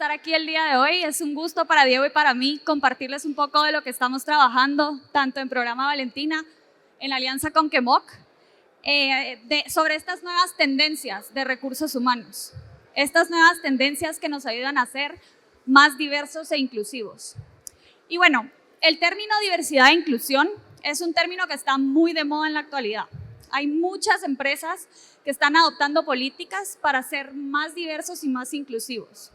estar aquí el día de hoy. Es un gusto para Diego y para mí compartirles un poco de lo que estamos trabajando, tanto en Programa Valentina, en la alianza con KEMOC, sobre estas nuevas tendencias de recursos humanos. Estas nuevas tendencias que nos ayudan a ser más diversos e inclusivos. Y bueno, el término diversidad e inclusión es un término que está muy de moda en la actualidad. Hay muchas empresas que están adoptando políticas para ser más diversos y más inclusivos.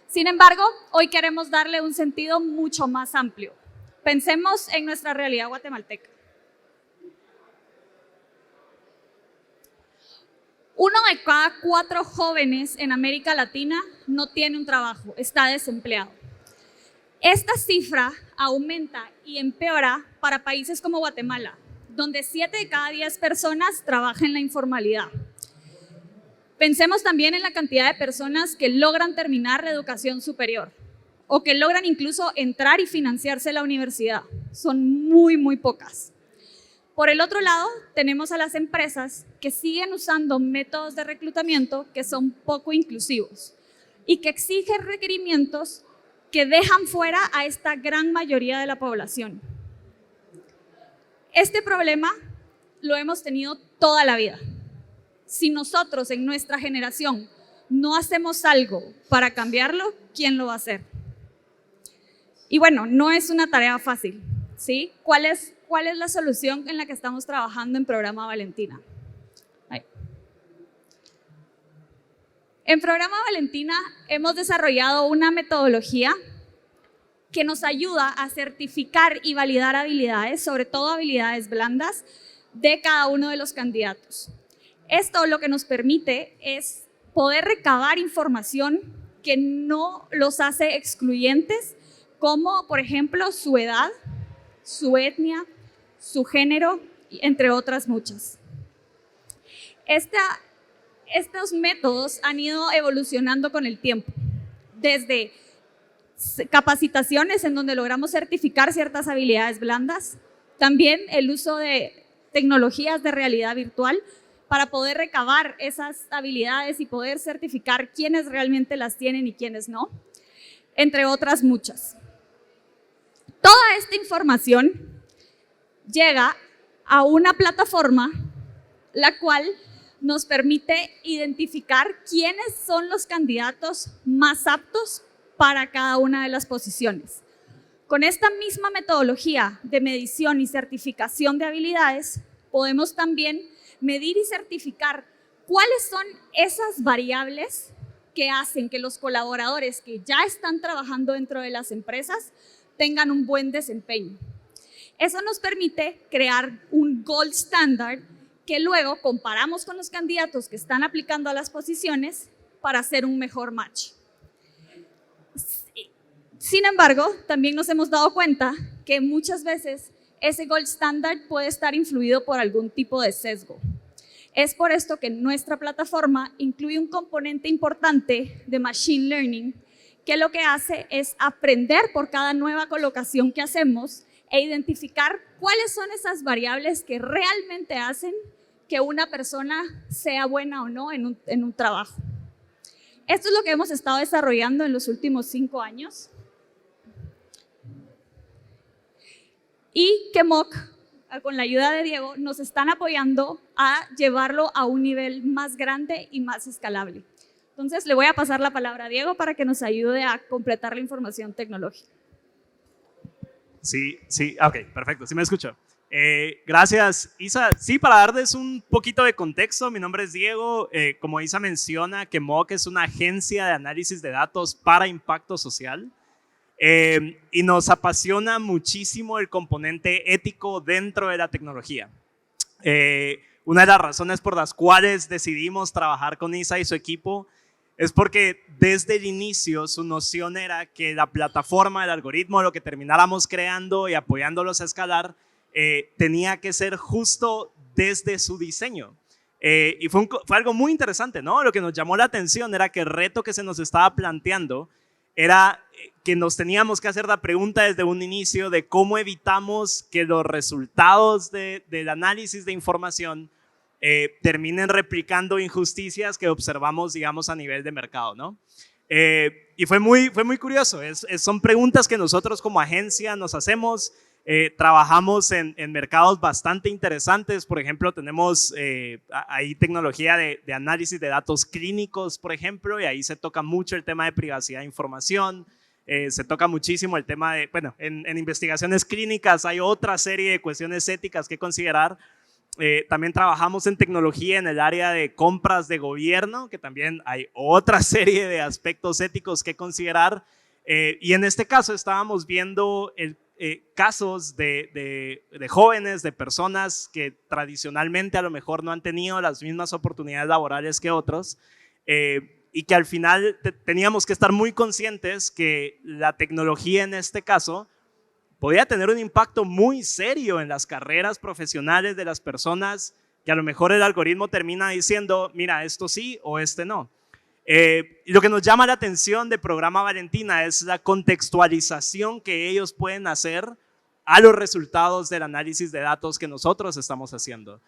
Sin embargo, hoy queremos darle un sentido mucho más amplio. Pensemos en nuestra realidad guatemalteca. 1 de cada 4 jóvenes en América Latina no tiene un trabajo, está desempleado. Esta cifra aumenta y empeora para países como Guatemala, donde 7 de cada 10 personas trabajan en la informalidad. Pensemos también en la cantidad de personas que logran terminar la educación superior o que logran incluso entrar y financiarse la universidad. Son muy pocas. Por el otro lado, tenemos a las empresas que siguen usando métodos de reclutamiento que son poco inclusivos y que exigen requerimientos que dejan fuera a esta gran mayoría de la población. Este problema lo hemos tenido toda la vida. Si nosotros en nuestra generación no hacemos algo para cambiarlo, ¿quién lo va a hacer? Y bueno, no es una tarea fácil, ¿sí? ¿Cuál es la solución en la que estamos trabajando en Programa Valentina? En Programa Valentina hemos desarrollado una metodología que nos ayuda a certificar y validar habilidades, sobre todo habilidades blandas, de cada uno de los candidatos. Esto lo que nos permite es poder recabar información que no los hace excluyentes, como por ejemplo su edad, su etnia, su género, entre otras muchas. Estos métodos han ido evolucionando con el tiempo, desde capacitaciones en donde logramos certificar ciertas habilidades blandas, también el uso de tecnologías de realidad virtual para poder recabar esas habilidades y poder certificar quiénes realmente las tienen y quiénes no, entre otras muchas. Toda esta información llega a una plataforma la cual nos permite identificar quiénes son los candidatos más aptos para cada una de las posiciones. Con esta misma metodología de medición y certificación de habilidades, podemos también medir y certificar cuáles son esas variables que hacen que los colaboradores que ya están trabajando dentro de las empresas tengan un buen desempeño. Eso nos permite crear un gold standard que luego comparamos con los candidatos que están aplicando a las posiciones para hacer un mejor match. Sin embargo, también nos hemos dado cuenta que muchas veces ese gold standard puede estar influido por algún tipo de sesgo. Es por esto que nuestra plataforma incluye un componente importante de machine learning que lo que hace es aprender por cada nueva colocación que hacemos e identificar cuáles son esas variables que realmente hacen que una persona sea buena o no en un trabajo. Esto es lo que hemos estado desarrollando en los últimos 5 años. Y KEMOC, con la ayuda de Diego, nos están apoyando a llevarlo a un nivel más grande y más escalable. Entonces, le voy a pasar la palabra a Diego para que nos ayude a completar la información tecnológica. Sí, ok, perfecto, sí me escucho. Gracias, Isa. Sí, para darles un poquito de contexto, mi nombre es Diego. Como Isa menciona, KEMOC es una agencia de análisis de datos para impacto social. Y nos apasiona muchísimo el componente ético dentro de la tecnología. Una de las razones por las cuales decidimos trabajar con Isa y su equipo es porque desde el inicio su noción era que la plataforma, el algoritmo, lo que termináramos creando y apoyándolos a escalar, tenía que ser justo desde su diseño. Y fue algo muy interesante, ¿no? Lo que nos llamó la atención era que el reto que se nos estaba planteando era que nos teníamos que hacer la pregunta desde un inicio de cómo evitamos que los resultados del análisis de información terminen replicando injusticias que observamos, digamos, a nivel de mercado, ¿no? Y fue muy curioso. Son preguntas que nosotros como agencia nos hacemos. Trabajamos en mercados bastante interesantes. Por ejemplo, tenemos ahí tecnología de análisis de datos clínicos, por ejemplo, y ahí se toca mucho el tema de privacidad de información. Se toca muchísimo el tema de, bueno, en investigaciones clínicas hay otra serie de cuestiones éticas que considerar. También trabajamos en tecnología en el área de compras de gobierno, que también hay otra serie de aspectos éticos que considerar. Y en este caso estábamos viendo casos de jóvenes, de personas que tradicionalmente a lo mejor no han tenido las mismas oportunidades laborales que otros, y que al final teníamos que estar muy conscientes que la tecnología en este caso podía tener un impacto muy serio en las carreras profesionales de las personas, que a lo mejor el algoritmo termina diciendo, mira, esto sí o este no. Y lo que nos llama la atención de Programa Valentina es la contextualización que ellos pueden hacer a los resultados del análisis de datos que nosotros estamos haciendo.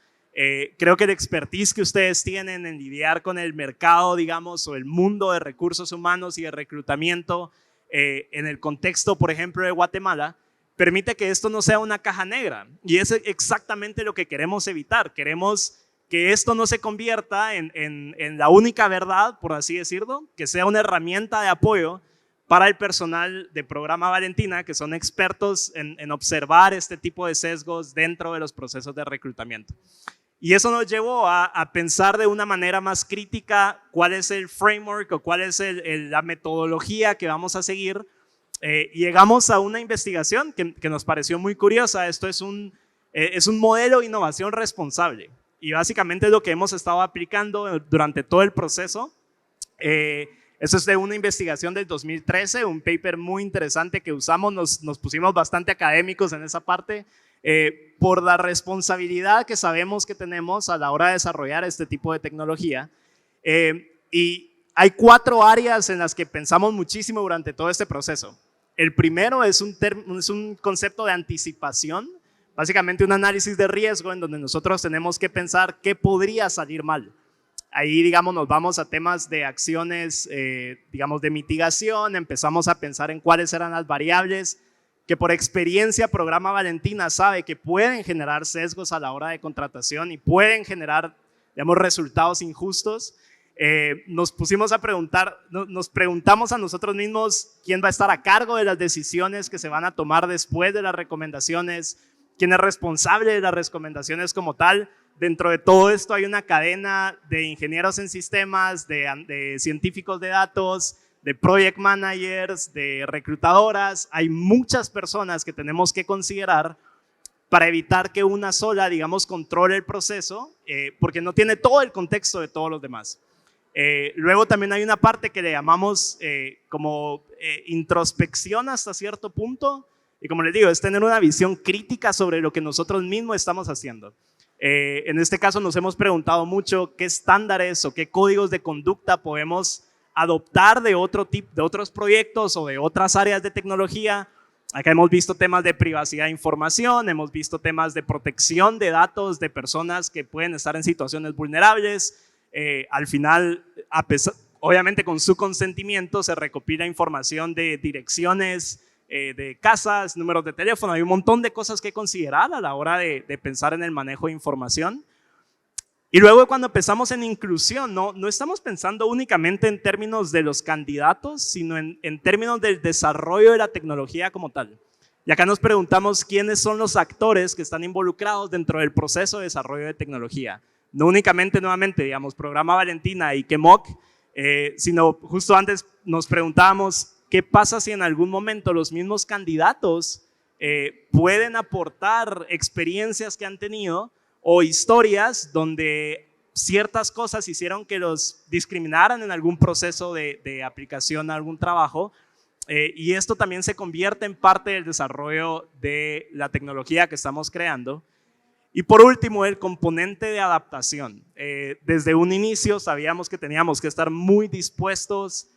Creo que el expertise que ustedes tienen en lidiar con el mercado, digamos, o el mundo de recursos humanos y de reclutamiento en el contexto, por ejemplo, de Guatemala, permite que esto no sea una caja negra. Y es exactamente lo que queremos evitar. Queremos que esto no se convierta en la única verdad, por así decirlo, que sea una herramienta de apoyo para el personal de Programa Valentina, que son expertos en observar este tipo de sesgos dentro de los procesos de reclutamiento. Y eso nos llevó a pensar de una manera más crítica cuál es el framework o cuál es la metodología que vamos a seguir. Y llegamos a una investigación que nos pareció muy curiosa. Esto es un modelo de innovación responsable. Y básicamente es lo que hemos estado aplicando durante todo el proceso. Eso es de una investigación del 2013, un paper muy interesante que usamos, nos pusimos bastante académicos en esa parte, por la responsabilidad que sabemos que tenemos a la hora de desarrollar este tipo de tecnología. Y hay 4 áreas en las que pensamos muchísimo durante todo este proceso. El primero es un concepto de anticipación, básicamente un análisis de riesgo en donde nosotros tenemos que pensar qué podría salir mal. Ahí, digamos, nos vamos a temas de acciones, digamos, de mitigación, empezamos a pensar en cuáles eran las variables que por experiencia Programa Valentina sabe que pueden generar sesgos a la hora de contratación y pueden generar, digamos, resultados injustos. Nos pusimos a preguntar, nos preguntamos a nosotros mismos quién va a estar a cargo de las decisiones que se van a tomar después de las recomendaciones, quién es responsable de las recomendaciones como tal. Dentro de todo esto hay una cadena de ingenieros en sistemas, de científicos de datos, de project managers, de reclutadoras. Hay muchas personas que tenemos que considerar para evitar que una sola, digamos, controle el proceso, porque no tiene todo el contexto de todos los demás. Luego también hay una parte que le llamamos como introspección hasta cierto punto, y como les digo, es tener una visión crítica sobre lo que nosotros mismos estamos haciendo. En este caso nos hemos preguntado mucho qué estándares o qué códigos de conducta podemos adoptar de otros proyectos o de otras áreas de tecnología. Acá hemos visto temas de privacidad de información, hemos visto temas de protección de datos de personas que pueden estar en situaciones vulnerables. Al final, obviamente con su consentimiento, se recopila información de direcciones, de casas, números de teléfono. Hay un montón de cosas que considerar a la hora de pensar en el manejo de información. Y luego cuando pensamos en inclusión, no estamos pensando únicamente en términos de los candidatos, sino en términos del desarrollo de la tecnología como tal. Y acá nos preguntamos quiénes son los actores que están involucrados dentro del proceso de desarrollo de tecnología. No únicamente, nuevamente, digamos, Programa Valentina y KEMOC, sino justo antes nos preguntábamos qué pasa si en algún momento los mismos candidatos pueden aportar experiencias que han tenido o historias donde ciertas cosas hicieron que los discriminaran en algún proceso de aplicación a algún trabajo, y esto también se convierte en parte del desarrollo de la tecnología que estamos creando. Y por último, el componente de adaptación. Desde un inicio sabíamos que teníamos que estar muy dispuestos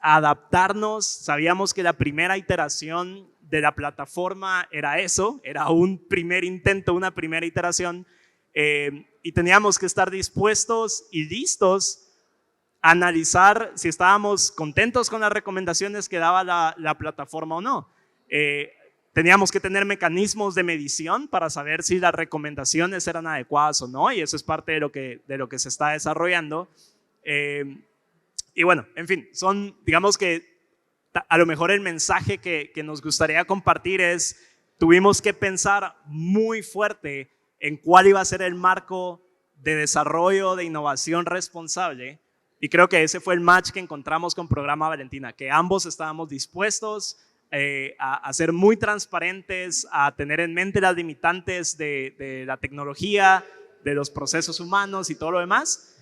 a adaptarnos. Sabíamos que la primera iteración de la plataforma era eso, era un primer intento, una primera iteración, y teníamos que estar dispuestos y listos analizar si estábamos contentos con las recomendaciones que daba la plataforma o no. Teníamos que tener mecanismos de medición para saber si las recomendaciones eran adecuadas o no, y eso es parte de lo que se está desarrollando. Y bueno, en fin, digamos que a lo mejor el mensaje que nos gustaría compartir es, tuvimos que pensar muy fuerte en cuál iba a ser el marco de desarrollo de innovación responsable, y creo que ese fue el match que encontramos con Programa Valentina, que ambos estábamos dispuestos a ser muy transparentes, a tener en mente las limitantes de la tecnología, de los procesos humanos y todo lo demás.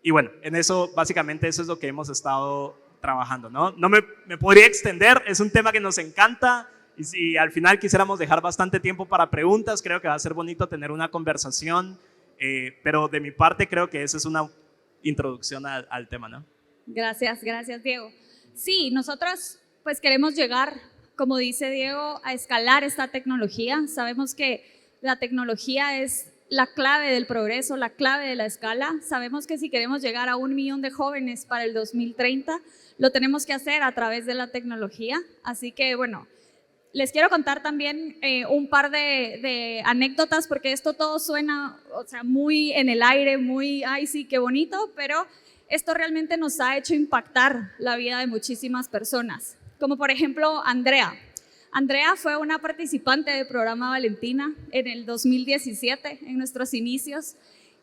Y bueno, en eso, básicamente eso es lo que hemos estado trabajando, ¿no? No me podría extender, es un tema que nos encanta, y si al final quisiéramos dejar bastante tiempo para preguntas, creo que va a ser bonito tener una conversación, pero de mi parte creo que esa es una introducción al tema, ¿no? Gracias, Diego. Sí, nosotros pues queremos llegar, como dice Diego, a escalar esta tecnología. Sabemos que la tecnología es la clave del progreso, la clave de la escala. Sabemos que si queremos llegar a 1 millón de jóvenes para el 2030, lo tenemos que hacer a través de la tecnología. Así que, bueno, les quiero contar también un par de anécdotas, porque esto todo suena, o sea, muy en el aire, muy, ay sí, qué bonito, pero esto realmente nos ha hecho impactar la vida de muchísimas personas. Como por ejemplo Andrea. Andrea fue una participante del Programa Valentina en el 2017, en nuestros inicios,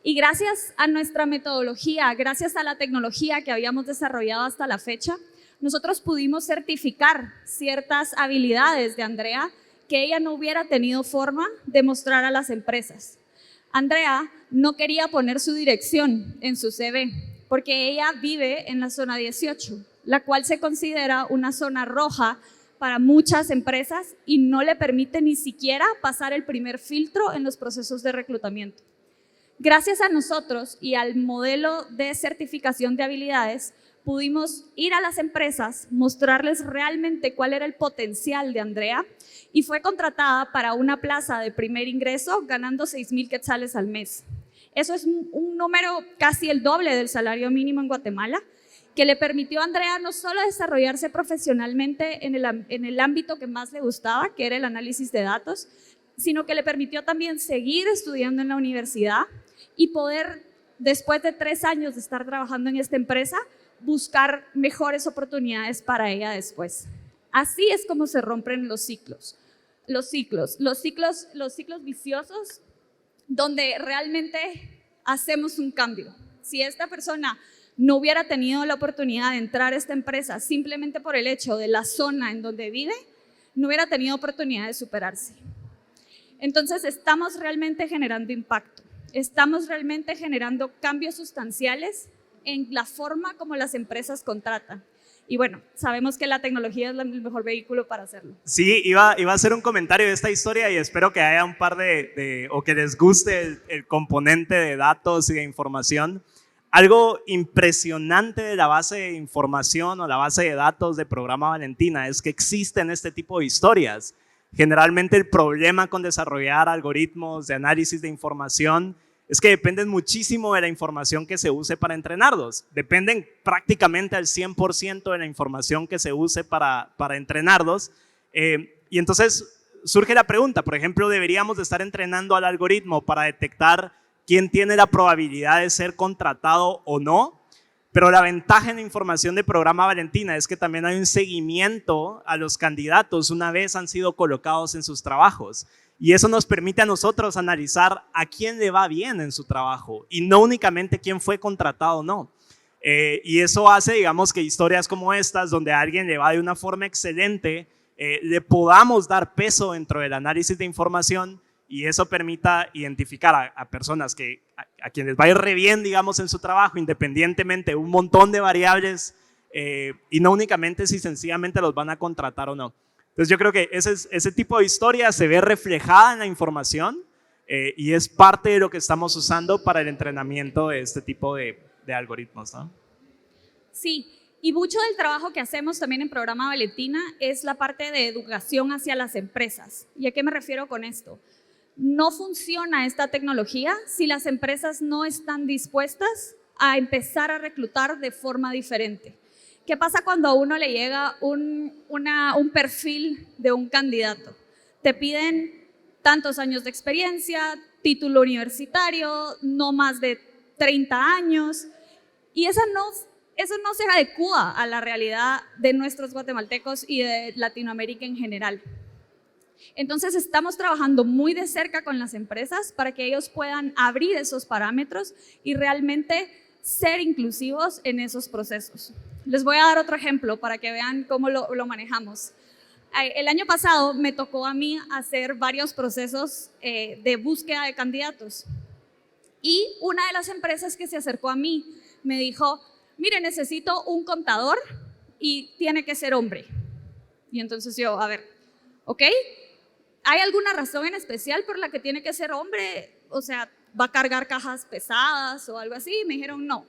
y gracias a nuestra metodología, gracias a la tecnología que habíamos desarrollado hasta la fecha, nosotros pudimos certificar ciertas habilidades de Andrea que ella no hubiera tenido forma de mostrar a las empresas. Andrea no quería poner su dirección en su CV porque ella vive en la zona 18, la cual se considera una zona roja para muchas empresas y no le permite ni siquiera pasar el primer filtro en los procesos de reclutamiento. Gracias a nosotros y al modelo de certificación de habilidades, pudimos ir a las empresas, mostrarles realmente cuál era el potencial de Andrea, y fue contratada para una plaza de primer ingreso ganando 6,000 quetzales al mes. Eso es un número casi el doble del salario mínimo en Guatemala, que le permitió a Andrea no solo desarrollarse profesionalmente en el ámbito que más le gustaba, que era el análisis de datos, sino que le permitió también seguir estudiando en la universidad y poder, después de 3 años de estar trabajando en esta empresa, buscar mejores oportunidades para ella después. Así es como se rompen los ciclos viciosos, donde realmente hacemos un cambio. Si esta persona no hubiera tenido la oportunidad de entrar a esta empresa simplemente por el hecho de la zona en donde vive, no hubiera tenido oportunidad de superarse. Entonces, estamos realmente generando impacto, estamos realmente generando cambios sustanciales en la forma como las empresas contratan. Y bueno, sabemos que la tecnología es el mejor vehículo para hacerlo. Sí, iba a hacer un comentario de esta historia y espero que haya un par o que les guste el componente de datos y de información. Algo impresionante de la base de información o la base de datos de Programa Valentina es que existen este tipo de historias. Generalmente el problema con desarrollar algoritmos de análisis de información es que dependen muchísimo de la información que se use para entrenarlos. Dependen prácticamente al 100% de la información que se use para entrenarlos. Y entonces surge la pregunta, por ejemplo, ¿deberíamos de estar entrenando al algoritmo para detectar quién tiene la probabilidad de ser contratado o no? Pero la ventaja en la información de Programa Valentina es que también hay un seguimiento a los candidatos una vez han sido colocados en sus trabajos. Y eso nos permite a nosotros analizar a quién le va bien en su trabajo y no únicamente quién fue contratado o no. Y eso hace, digamos, que historias como estas, donde a alguien le va de una forma excelente, le podamos dar peso dentro del análisis de información y eso permita identificar a personas a quienes va a ir re bien, digamos, en su trabajo, independientemente de un montón de variables y no únicamente si sencillamente los van a contratar o no. Entonces yo creo que ese tipo de historia se ve reflejada en la información y es parte de lo que estamos usando para el entrenamiento de este tipo de algoritmos, ¿no? Sí, y mucho del trabajo que hacemos también en Programa Valentina es la parte de educación hacia las empresas. ¿Y a qué me refiero con esto? No funciona esta tecnología si las empresas no están dispuestas a empezar a reclutar de forma diferente. ¿Qué pasa cuando a uno le llega un perfil de un candidato? Te piden tantos años de experiencia, título universitario, no más de 30 años, y eso no se adecua a la realidad de nuestros guatemaltecos y de Latinoamérica en general. Entonces estamos trabajando muy de cerca con las empresas para que ellos puedan abrir esos parámetros y realmente ser inclusivos en esos procesos. Les voy a dar otro ejemplo para que vean cómo lo manejamos. El año pasado me tocó a mí hacer varios procesos de búsqueda de candidatos y una de las empresas que se acercó a mí me dijo, mire, necesito un contador y tiene que ser hombre. Y entonces yo, a ver, ¿ok? ¿Hay alguna razón en especial por la que tiene que ser hombre? O sea, ¿va a cargar cajas pesadas o algo así? Y me dijeron, no.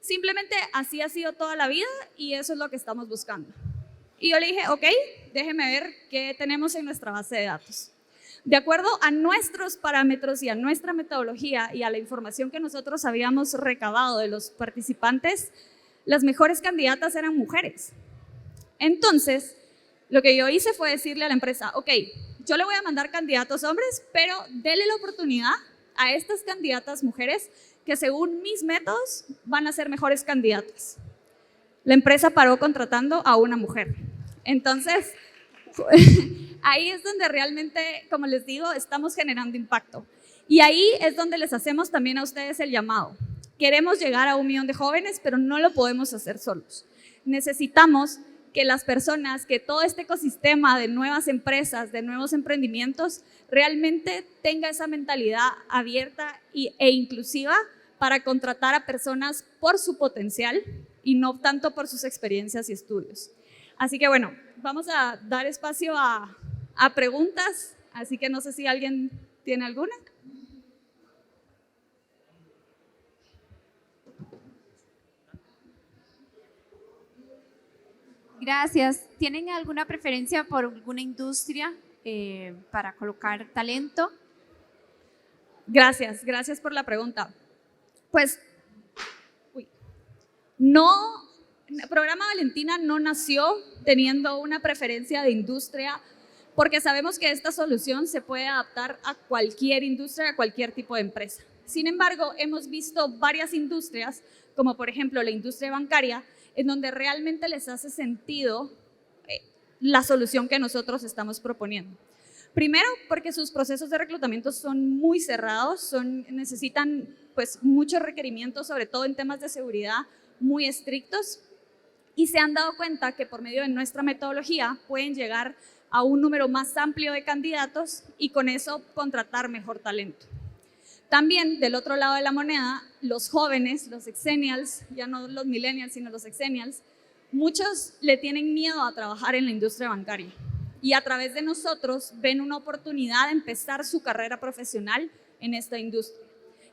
Simplemente así ha sido toda la vida y eso es lo que estamos buscando. Y yo le dije, ok, déjeme ver qué tenemos en nuestra base de datos. De acuerdo a nuestros parámetros y a nuestra metodología y a la información que nosotros habíamos recabado de los participantes, las mejores candidatas eran mujeres. Entonces, lo que yo hice fue decirle a la empresa, ok, yo le voy a mandar candidatos hombres, pero dele la oportunidad a estas candidatas mujeres que según mis métodos van a ser mejores candidatas. La empresa paró contratando a una mujer. Entonces, ahí es donde realmente, como les digo, estamos generando impacto. Y ahí es donde les hacemos también a ustedes el llamado. Queremos llegar a 1 millón de jóvenes, pero no lo podemos hacer solos. Necesitamos que las personas, que todo este ecosistema de nuevas empresas, de nuevos emprendimientos, realmente tenga esa mentalidad abierta e inclusiva para contratar a personas por su potencial y no tanto por sus experiencias y estudios. Así que bueno, vamos a dar espacio a preguntas, así que no sé si alguien tiene alguna. Gracias. ¿Tienen alguna preferencia por alguna industria para colocar talento? Gracias por la pregunta. Pues, el programa Valentina no nació teniendo una preferencia de industria, porque sabemos que esta solución se puede adaptar a cualquier industria, a cualquier tipo de empresa. Sin embargo, hemos visto varias industrias, como por ejemplo la industria bancaria, en donde realmente les hace sentido la solución que nosotros estamos proponiendo. Primero, porque sus procesos de reclutamiento son muy cerrados, necesitan pues muchos requerimientos, sobre todo en temas de seguridad, muy estrictos, y se han dado cuenta que por medio de nuestra metodología pueden llegar a un número más amplio de candidatos y con eso contratar mejor talento. También, del otro lado de la moneda, los jóvenes, los exennials, ya no los millennials, sino los exennials, muchos le tienen miedo a trabajar en la industria bancaria y a través de nosotros ven una oportunidad de empezar su carrera profesional en esta industria.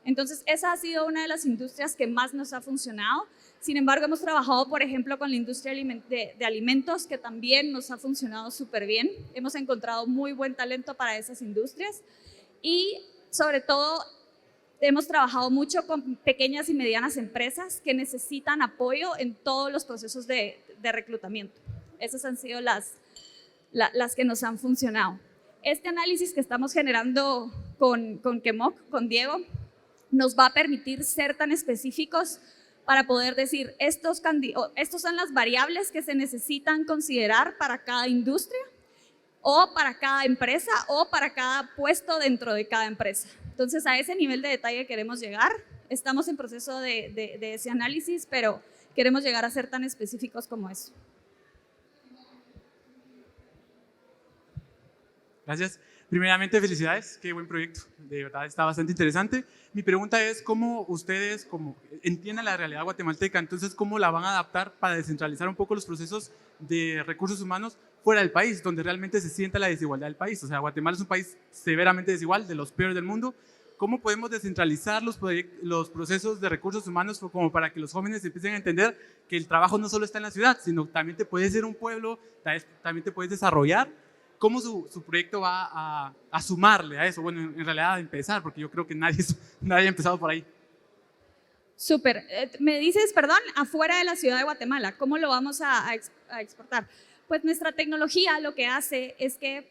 Entonces, esa ha sido una de las industrias que más nos ha funcionado. Sin embargo, hemos trabajado, por ejemplo, con la industria de alimentos, que también nos ha funcionado súper bien. Hemos encontrado muy buen talento para esas industrias y, sobre todo, hemos trabajado mucho con pequeñas y medianas empresas que necesitan apoyo en todos los procesos de reclutamiento. Esas han sido las que nos han funcionado. Este análisis que estamos generando con Kemok, con Diego, nos va a permitir ser tan específicos para poder decir, estos son las variables que se necesitan considerar para cada industria o para cada empresa o para cada puesto dentro de cada empresa. Entonces, a ese nivel de detalle queremos llegar. Estamos en proceso de ese análisis, pero queremos llegar a ser tan específicos como eso. Gracias. Primeramente, felicidades. Qué buen proyecto. De verdad está bastante interesante. Mi pregunta es cómo ustedes entienden la realidad guatemalteca, entonces cómo la van a adaptar para descentralizar un poco los procesos de recursos humanos fuera del país, donde realmente se sienta la desigualdad del país. O sea, Guatemala es un país severamente desigual, de los peores del mundo. ¿Cómo podemos descentralizar los procesos de recursos humanos como para que los jóvenes empiecen a entender que el trabajo no solo está en la ciudad, sino también te puede ser un pueblo, también te puedes desarrollar? ¿Cómo su proyecto va a sumarle a eso? Bueno, en realidad a empezar, porque yo creo que nadie ha empezado por ahí. Súper. Me dices, perdón, afuera de la ciudad de Guatemala, ¿cómo lo vamos a exportar? Pues nuestra tecnología lo que hace es que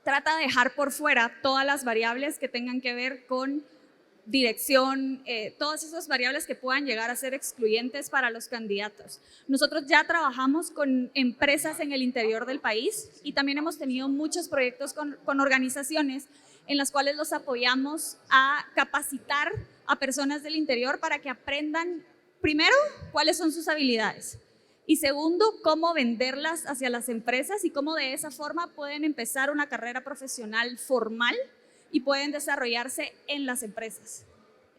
trata de dejar por fuera todas las variables que tengan que ver con dirección, todas esas variables que puedan llegar a ser excluyentes para los candidatos. Nosotros ya trabajamos con empresas en el interior del país y también hemos tenido muchos proyectos con organizaciones en las cuales los apoyamos a capacitar a personas del interior para que aprendan, primero, cuáles son sus habilidades y segundo, cómo venderlas hacia las empresas y cómo de esa forma pueden empezar una carrera profesional formal y pueden desarrollarse en las empresas.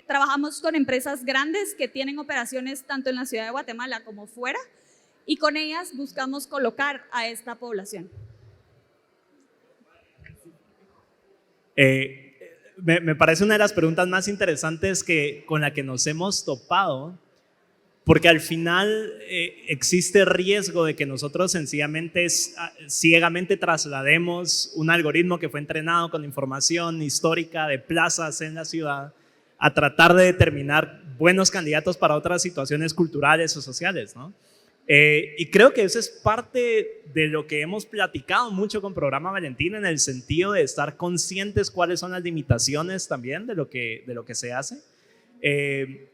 Trabajamos con empresas grandes que tienen operaciones tanto en la ciudad de Guatemala como fuera y con ellas buscamos colocar a esta población. Me parece una de las preguntas más interesantes con la que nos hemos topado, porque al final existe riesgo de que nosotros sencillamente, ciegamente traslademos un algoritmo que fue entrenado con información histórica de plazas en la ciudad a tratar de determinar buenos candidatos para otras situaciones culturales o sociales, ¿no? Y creo que eso es parte de lo que hemos platicado mucho con Programa Valentina, en el sentido de estar conscientes cuáles son las limitaciones también de lo que se hace.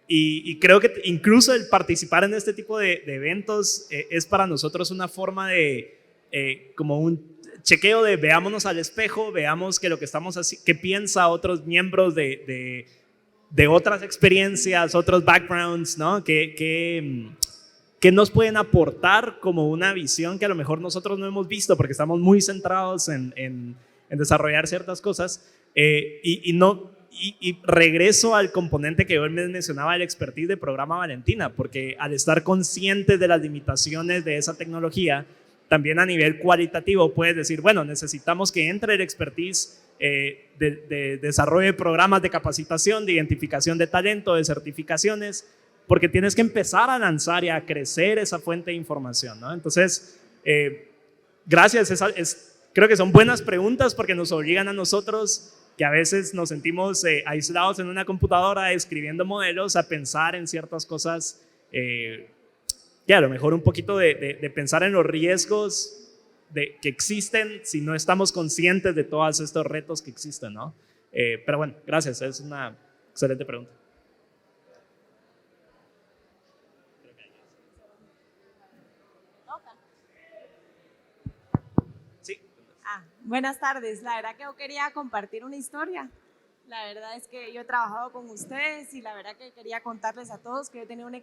Y creo que incluso el participar en este tipo de eventos es para nosotros una forma de como un chequeo de veámonos al espejo, veamos que lo que estamos haciendo, qué piensa otros miembros de otras experiencias, otros backgrounds, ¿no? Que nos pueden aportar como una visión que a lo mejor nosotros no hemos visto porque estamos muy centrados en desarrollar ciertas cosas. Y regreso al componente que yo mencionaba, el expertise de Programa Valentina, porque al estar conscientes de las limitaciones de esa tecnología, también a nivel cualitativo puedes decir, bueno, necesitamos que entre el expertise de desarrollo de programas de capacitación, de identificación de talento, de certificaciones, porque tienes que empezar a lanzar y a crecer esa fuente de información, ¿no? Entonces, gracias, creo que son buenas preguntas porque nos obligan a nosotros, que a veces nos sentimos aislados en una computadora escribiendo modelos, a pensar en ciertas cosas, que a lo mejor un poquito de pensar en los riesgos que existen si no estamos conscientes de todos estos retos que existen, ¿no? Pero bueno, gracias, es una excelente pregunta. Buenas tardes, la verdad que yo quería compartir una historia. La verdad es que yo he trabajado con ustedes y la verdad que quería contarles a todos que he tenido una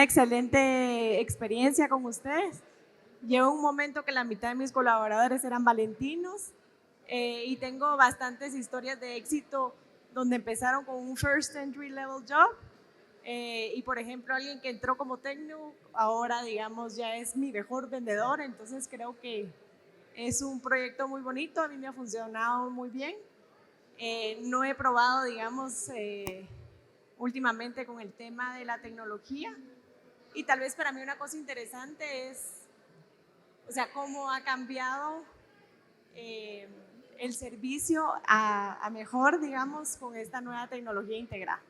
excelente experiencia con ustedes. Llevo un momento que la mitad de mis colaboradores eran valentinos y tengo bastantes historias de éxito donde empezaron con un first entry level job y por ejemplo alguien que entró como técnico ahora digamos ya es mi mejor vendedor, entonces creo que es un proyecto muy bonito, a mí me ha funcionado muy bien. No he probado, digamos, últimamente con el tema de la tecnología y tal vez para mí una cosa interesante es, o sea, cómo ha cambiado el servicio a mejor, digamos, con esta nueva tecnología integrada.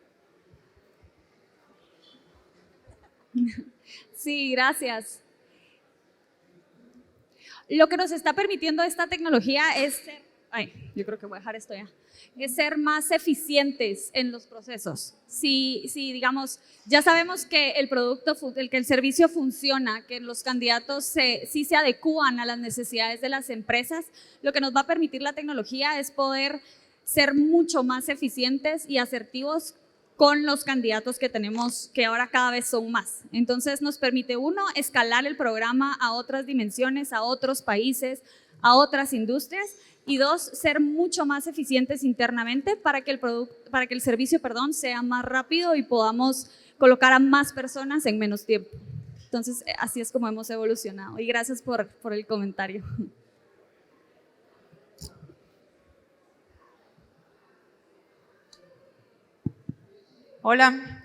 Sí, gracias. Lo que nos está permitiendo esta tecnología es yo creo que voy a dejar esto ya, es ser más eficientes en los procesos. Si digamos, ya sabemos que el servicio funciona, que los candidatos sí se adecúan a las necesidades de las empresas, lo que nos va a permitir la tecnología es poder ser mucho más eficientes y asertivos con los candidatos que tenemos, que ahora cada vez son más. Entonces nos permite, uno, escalar el programa a otras dimensiones, a otros países, a otras industrias, y dos, ser mucho más eficientes internamente para que el servicio, sea más rápido y podamos colocar a más personas en menos tiempo. Entonces, así es como hemos evolucionado. Y gracias por el comentario. Hola.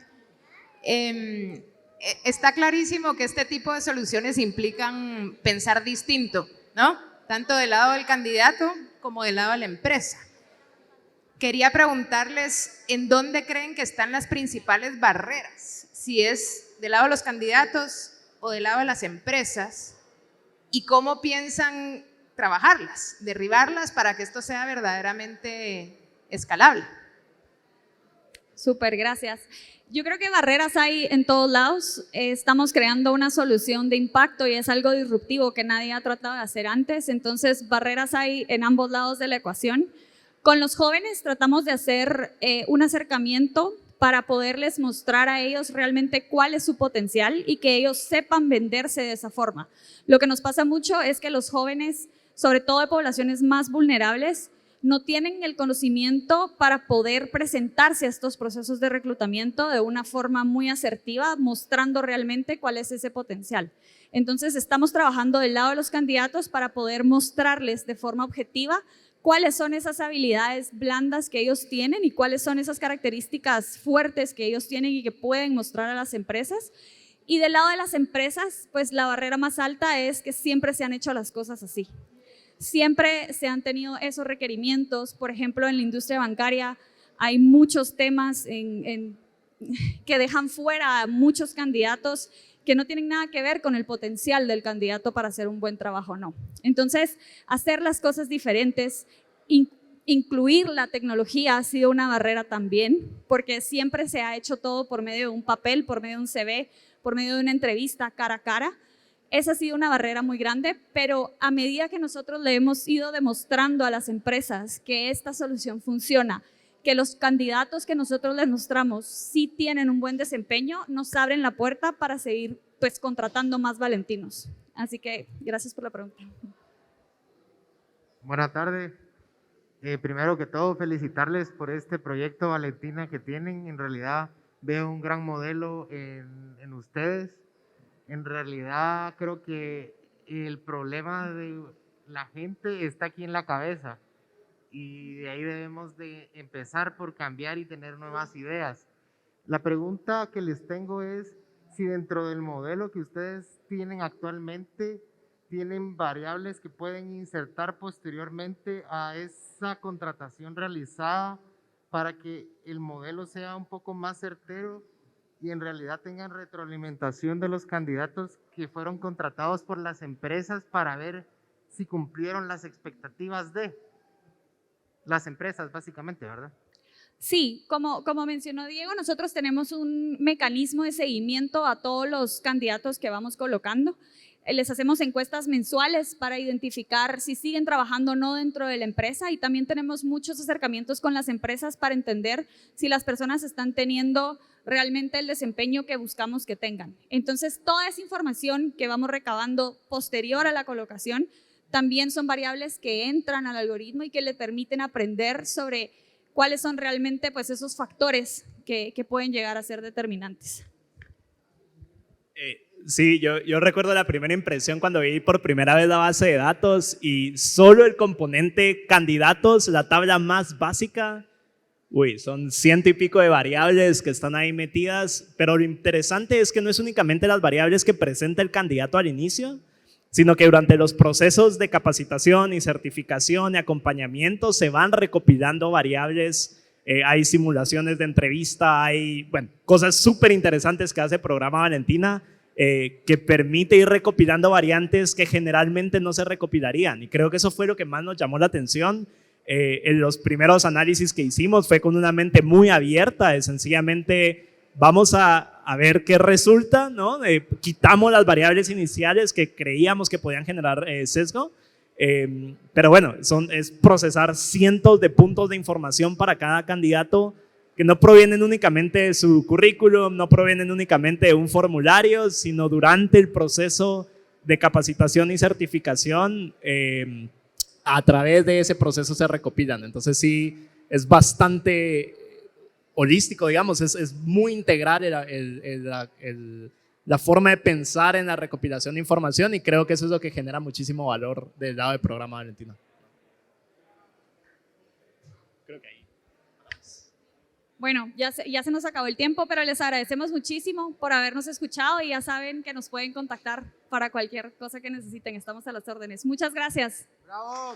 Está clarísimo que este tipo de soluciones implican pensar distinto, ¿no? Tanto del lado del candidato como del lado de la empresa. quería preguntarles en dónde creen que están las principales barreras, si es del lado de los candidatos o del lado de las empresas, y cómo piensan trabajarlas, derribarlas para que esto sea verdaderamente escalable. Súper, gracias. Yo creo que barreras hay en todos lados. Estamos creando una solución de impacto y es algo disruptivo que nadie ha tratado de hacer antes. Entonces, barreras hay en ambos lados de la ecuación. Con los jóvenes tratamos de hacer un acercamiento para poderles mostrar a ellos realmente cuál es su potencial y que ellos sepan venderse de esa forma. Lo que nos pasa mucho es que los jóvenes, sobre todo de poblaciones más vulnerables, no tienen el conocimiento para poder presentarse a estos procesos de reclutamiento de una forma muy asertiva, mostrando realmente cuál es ese potencial. Entonces, estamos trabajando del lado de los candidatos para poder mostrarles de forma objetiva cuáles son esas habilidades blandas que ellos tienen y cuáles son esas características fuertes que ellos tienen y que pueden mostrar a las empresas. Y del lado de las empresas, pues la barrera más alta es que siempre se han hecho las cosas así. Siempre se han tenido esos requerimientos. Por ejemplo, en la industria bancaria hay muchos temas que dejan fuera a muchos candidatos que no tienen nada que ver con el potencial del candidato para hacer un buen trabajo o no. Entonces, hacer las cosas diferentes, incluir la tecnología ha sido una barrera también, porque siempre se ha hecho todo por medio de un papel, por medio de un CV, por medio de una entrevista cara a cara. Esa ha sido una barrera muy grande, pero a medida que nosotros le hemos ido demostrando a las empresas que esta solución funciona, que los candidatos que nosotros les mostramos sí tienen un buen desempeño, nos abren la puerta para seguir pues contratando más valentinos. Así que gracias por la pregunta. Buenas tardes. Primero que todo, felicitarles por este proyecto, Valentina, que tienen. En realidad veo un gran modelo en ustedes. En realidad creo que el problema de la gente está aquí en la cabeza y de ahí debemos de empezar por cambiar y tener nuevas ideas. La pregunta que les tengo es si dentro del modelo que ustedes tienen actualmente tienen variables que pueden insertar posteriormente a esa contratación realizada para que el modelo sea un poco más certero y en realidad tengan retroalimentación de los candidatos que fueron contratados por las empresas para ver si cumplieron las expectativas de las empresas, básicamente, ¿verdad? Sí, como mencionó Diego, nosotros tenemos un mecanismo de seguimiento a todos los candidatos que vamos colocando. Les hacemos encuestas mensuales para identificar si siguen trabajando o no dentro de la empresa y también tenemos muchos acercamientos con las empresas para entender si las personas están teniendo realmente el desempeño que buscamos que tengan. Entonces, toda esa información que vamos recabando posterior a la colocación también son variables que entran al algoritmo y que le permiten aprender sobre cuáles son realmente pues, esos factores que pueden llegar a ser determinantes. Sí, yo recuerdo la primera impresión cuando vi por primera vez la base de datos y solo el componente candidatos, la tabla más básica, son 100 y pico de variables que están ahí metidas, pero lo interesante es que no es únicamente las variables que presenta el candidato al inicio, sino que durante los procesos de capacitación y certificación y acompañamiento se van recopilando variables, hay simulaciones de entrevista, hay cosas súper interesantes que hace el programa Valentina, que permite ir recopilando variantes que generalmente no se recopilarían y creo que eso fue lo que más nos llamó la atención. En los primeros análisis que hicimos fue con una mente muy abierta, de sencillamente vamos a ver qué resulta, ¿no? Quitamos las variables iniciales que creíamos que podían generar sesgo, pero bueno, es procesar cientos de puntos de información para cada candidato que no provienen únicamente de su currículum, no provienen únicamente de un formulario, sino durante el proceso de capacitación y certificación, a través de ese proceso se recopilan. Entonces sí, es bastante holístico, digamos, es muy integral la forma de pensar en la recopilación de información y creo que eso es lo que genera muchísimo valor del lado del programa Valentina. Creo que ahí. Bueno, ya se nos acabó el tiempo, pero les agradecemos muchísimo por habernos escuchado y ya saben que nos pueden contactar para cualquier cosa que necesiten. Estamos a las órdenes. Muchas gracias. ¡Bravo!